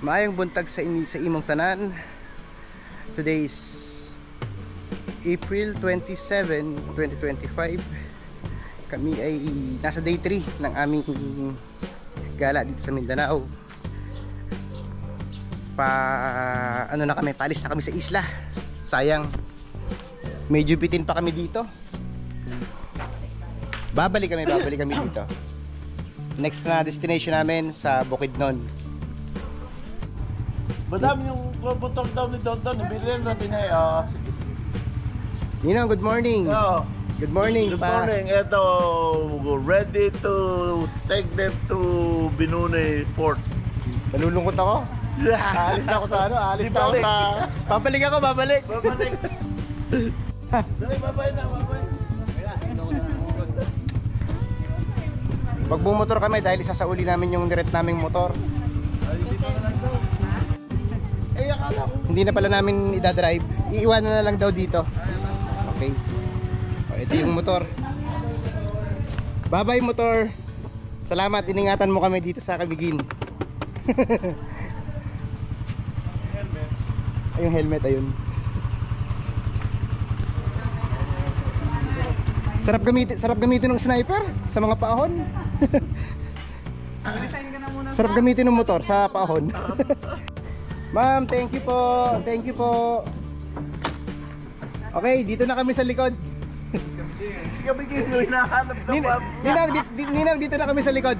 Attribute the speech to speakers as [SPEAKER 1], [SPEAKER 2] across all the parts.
[SPEAKER 1] Maayong buntag sa imong tanan. Today is April 27, 2025. Kami ay nasa day 3 ng aming gala dito sa Mindanao. Ano na kami, palis na kami sa isla. Sayang, medyo bitin pa kami dito. Babalik kami dito. Next na destination namin sa Bukidnon.
[SPEAKER 2] Madami yung motor daw ni Don, ibilin natin eh.
[SPEAKER 1] Ninong, good morning. Good morning.
[SPEAKER 2] Good morning. Ito, ready to take them to Binuni Port.
[SPEAKER 1] Nalulungkot ako. Aalis na ako sa ano, babalik ako.
[SPEAKER 2] Babalik. Dali, babay na.
[SPEAKER 1] Pag bumotor kami dahil isasauli namin yung direct naming motor. Hindi na pala namin idadrive. Iiwanan na lang daw dito. Okay. O, ito yung motor. Bye bye motor. Salamat, iningatan mo kami dito sa Camiguin. Ay, yung helmet, ayun. Sarap gamitin ng sniper sa mga paahon. Sarap gamitin ng motor sa paahon. Ma'am, thank you po. Okay, dito na kami sa likod. Ninang, dito na kami sa likod.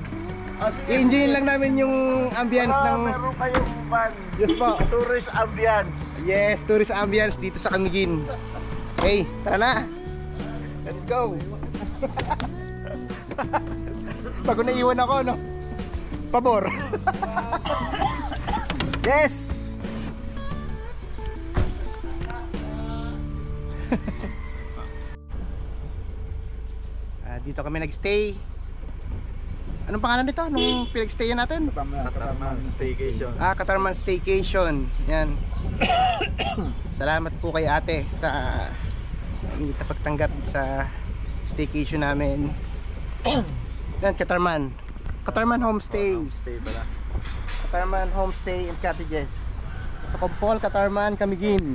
[SPEAKER 1] I-enjoyin lang namin yung ambience ng...
[SPEAKER 2] Meron kayong van.
[SPEAKER 1] Yes po.
[SPEAKER 2] Tourist ambience.
[SPEAKER 1] Yes, tourist ambience dito sa Camiguin. Okay, tara na. Let's go. Bago naiwan ako, no? Pabor. Yes. Dito kami nagstay. Anong pangalan nito? Anong pinagstayan natin?
[SPEAKER 2] Katarman Staycation.
[SPEAKER 1] Katarman Staycation. Yan. Salamat po kay ate sa init na pagtanggap sa staycation namin. Yan, Katarman Homestay. Katarman Homestay and Cottages sa Compol, Katarman, Camiguin.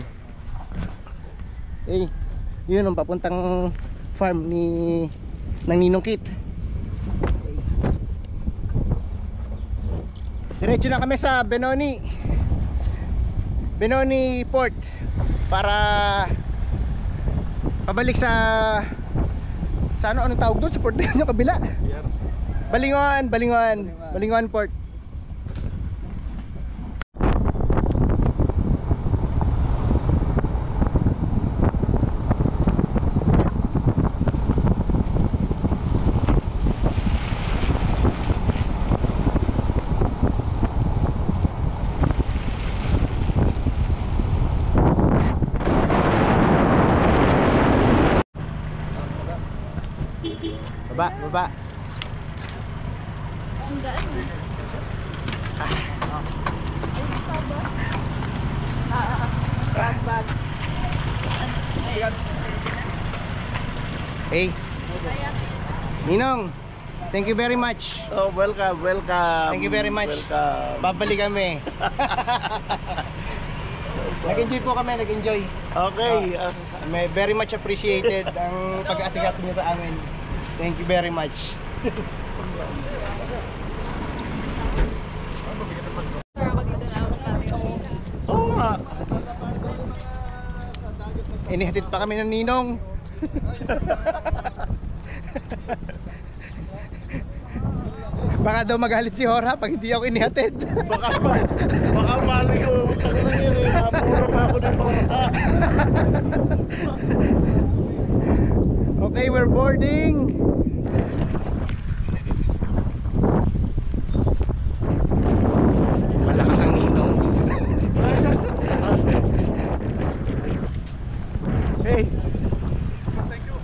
[SPEAKER 1] Yun ang papuntang farm ng Ninong Kit. Diretso na kami sa Benoni Port para pabalik sa anong tawag doon sa port yung kabila? Balingon Port. Baba.
[SPEAKER 3] Ang gaan mo. Bag.
[SPEAKER 1] Hey. Ninong, thank you very much.
[SPEAKER 2] Oh, welcome.
[SPEAKER 1] Thank you very much.
[SPEAKER 2] Welcome.
[SPEAKER 1] Babalik kami. Nag-enjoy po kami,
[SPEAKER 2] Okay.
[SPEAKER 1] May very much appreciated ang pag-aasikaso niyo sa amin. Thank you very much.
[SPEAKER 2] Oo nga.
[SPEAKER 1] Inihatid pa kami ng Ninong. Baka daw magalit si Hora pag hindi ako inihatid.
[SPEAKER 2] Baka mali ko. Mapuro pa ako ng Hora.
[SPEAKER 1] Okay, we're boarding. Malakas ang Ninong. Hey. Thank you.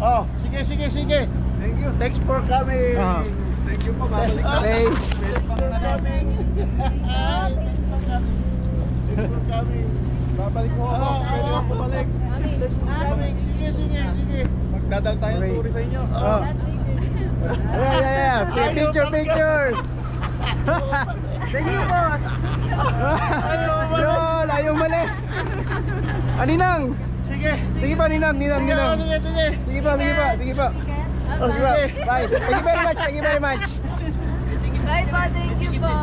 [SPEAKER 2] Oh, sige. Thank you. Thanks for coming. Thank you po, babalik ka.
[SPEAKER 1] Okay.
[SPEAKER 2] Thanks for coming. Thanks for coming.
[SPEAKER 1] Babalik ko ako. Pwede ako bumalik.
[SPEAKER 2] Thanks for coming. Sige.
[SPEAKER 4] Magdadal tayo ng
[SPEAKER 1] Okay.
[SPEAKER 4] tour sa inyo.
[SPEAKER 1] Oh. Yeah. Picture.
[SPEAKER 3] Thank you, boss.
[SPEAKER 1] Yun, ayaw malis. Aninang.
[SPEAKER 2] Sige.
[SPEAKER 1] Sige pa, Ninang.
[SPEAKER 2] Sige.
[SPEAKER 1] Sige pa. Oh, sige pa. Bye. Thank you very much.
[SPEAKER 3] Bye po, thank you po.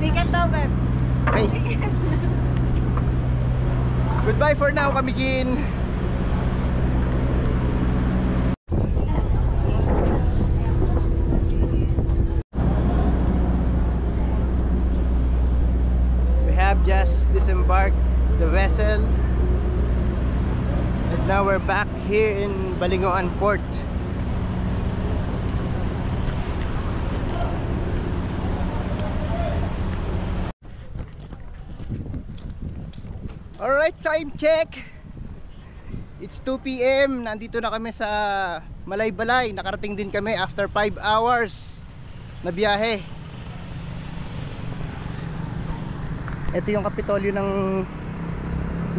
[SPEAKER 3] Ticket daw, Beb.
[SPEAKER 1] Okay. Goodbye for now, Kamigin. We have just disembarked the vessel and now we're back here in Balingoan Port. Alright, time check. It's 2 PM. Nandito na kami sa Malaybalay. Nakarating din kami after 5 hours na biyahe. Ito yung kapitolyo ng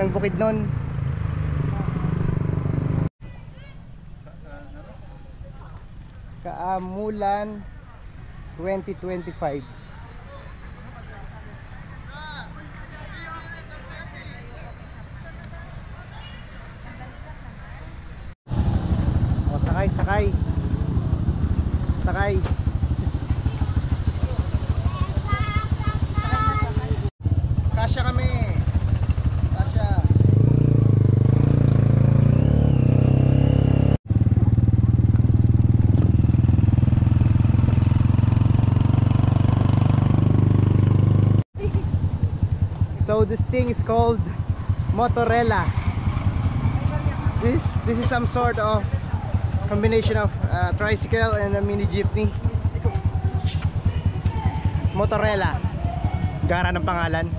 [SPEAKER 1] Bukidnon. Kaamulan 2025. Sakay. Kasya kami. Kasya. So this thing is called Motorella. This is some sort of combination of tricycle and a mini jeepney. Motorella. Gara ng pangalan.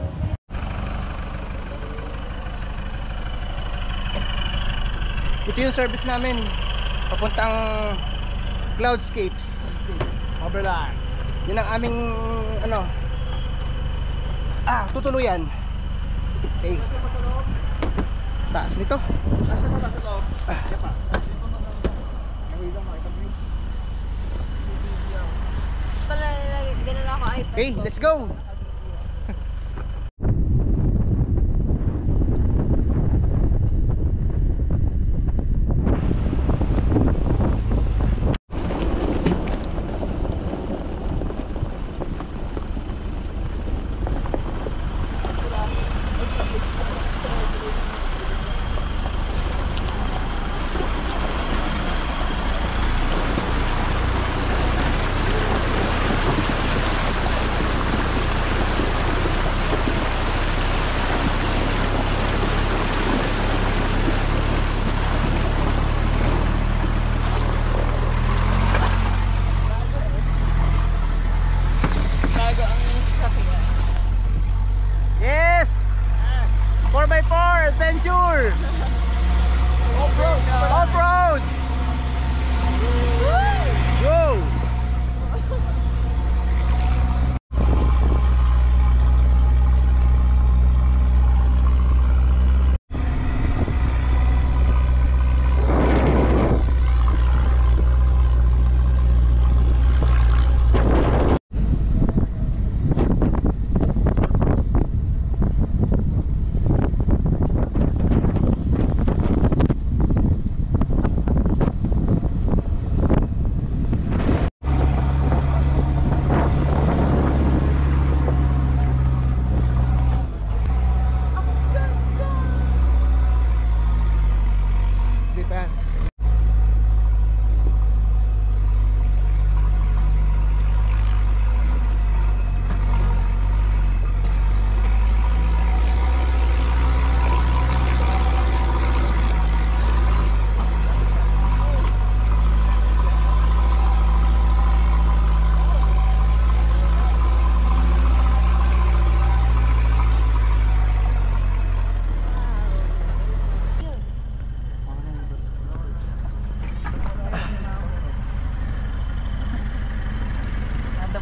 [SPEAKER 1] Ito yung service namin papuntang Cloudscapes.
[SPEAKER 4] Overland.
[SPEAKER 1] Yun ang aming tutuluyan. Okay. Taas nito.
[SPEAKER 3] Pala, dinala ko iPad.
[SPEAKER 1] Okay, let's go. Yes! 4x4 adventure! Off-road! Go!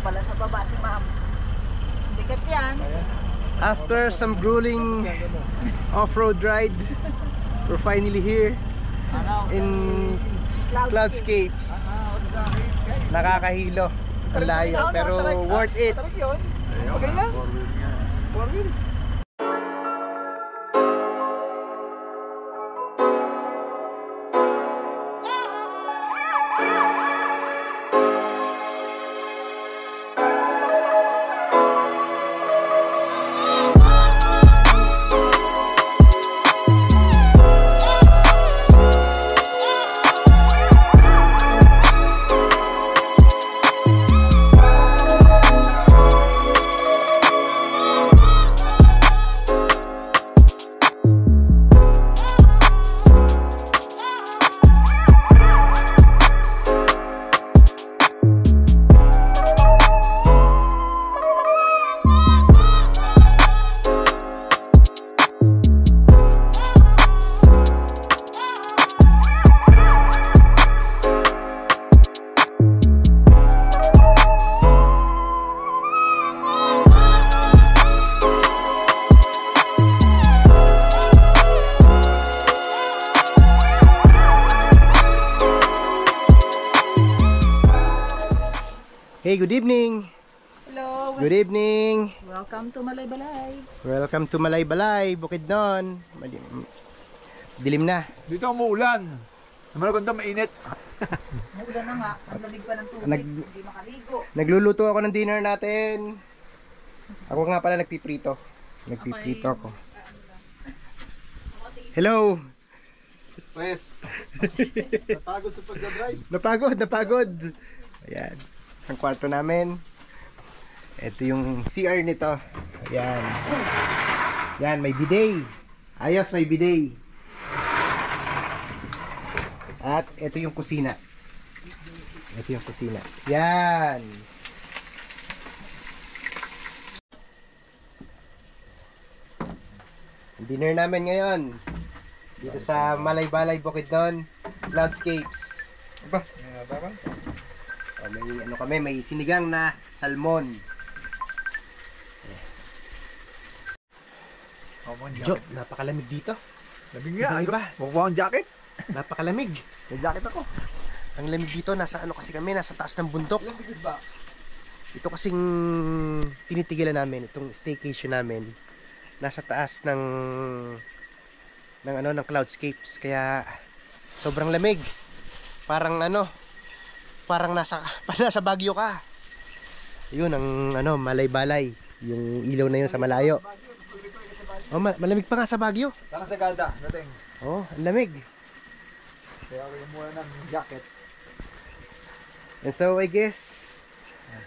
[SPEAKER 3] Pala sa baba si ma'am. Bigat yan.
[SPEAKER 1] After some grueling off-road ride, we're finally here. in Cloudscapes. Nakakahilo. Ang layo, pero worth it. Okay lang. 4 wheels. Hey, good evening.
[SPEAKER 3] Hello.
[SPEAKER 1] Good evening.
[SPEAKER 3] Welcome to Malaybalay.
[SPEAKER 1] Welcome to Malaybalay, Bukidnon. Dilim na.
[SPEAKER 4] Dito umuulan. Naman mainit.
[SPEAKER 3] Maulan na nga. Ang lamig pa ng tubig.
[SPEAKER 1] Nag-
[SPEAKER 3] Hindi makaligo.
[SPEAKER 1] Nagluluto ako ng dinner natin. Ako nga pala nagpiprito. Nagpiprito ako. Hello.
[SPEAKER 4] Pues, napagod sa pagdadrive.
[SPEAKER 1] Napagod. Ayan. Ang kwarto namin. Ito yung CR nito. Ayan. Yan, may bidet. Ayos, may bidet. At ito yung kusina. Ito yung kusina. Yan. Ang dinner namin ngayon. Dito sa Malaybalay, Bukidnon. Cloudscapes. Aba, may ano kami, may sinigang na salmon. Jo, napakalamig dito.
[SPEAKER 4] Lamig nga.
[SPEAKER 1] Iba.
[SPEAKER 4] Mukha akong jacket.
[SPEAKER 1] Napakalamig.
[SPEAKER 4] May jacket ako.
[SPEAKER 1] Ang lamig dito, nasa ano kasi kami, nasa taas ng bundok.
[SPEAKER 4] Ba?
[SPEAKER 1] Ito kasing tinitigilan namin, itong staycation namin. Nasa taas ng ano, ng Cloudscapes, kaya sobrang lamig. Parang ano, parang nasa Baguio ka. Yun ang ano, Malaybalay, yung ilaw na yun sa malayo. Oh, malamig pa nga sa Baguio.
[SPEAKER 4] Parang Sagada. Dating.
[SPEAKER 1] Oh, ang lamig.
[SPEAKER 4] Kaya ako muna ng jacket.
[SPEAKER 1] And so I guess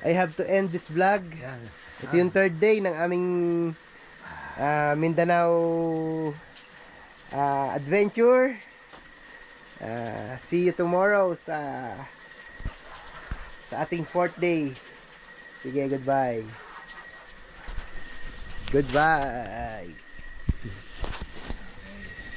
[SPEAKER 1] I have to end this vlog.
[SPEAKER 4] Yan.
[SPEAKER 1] Ito yung third day ng aming Mindanao adventure. See you tomorrow sa ating fourth day. Sige, goodbye. Goodbye.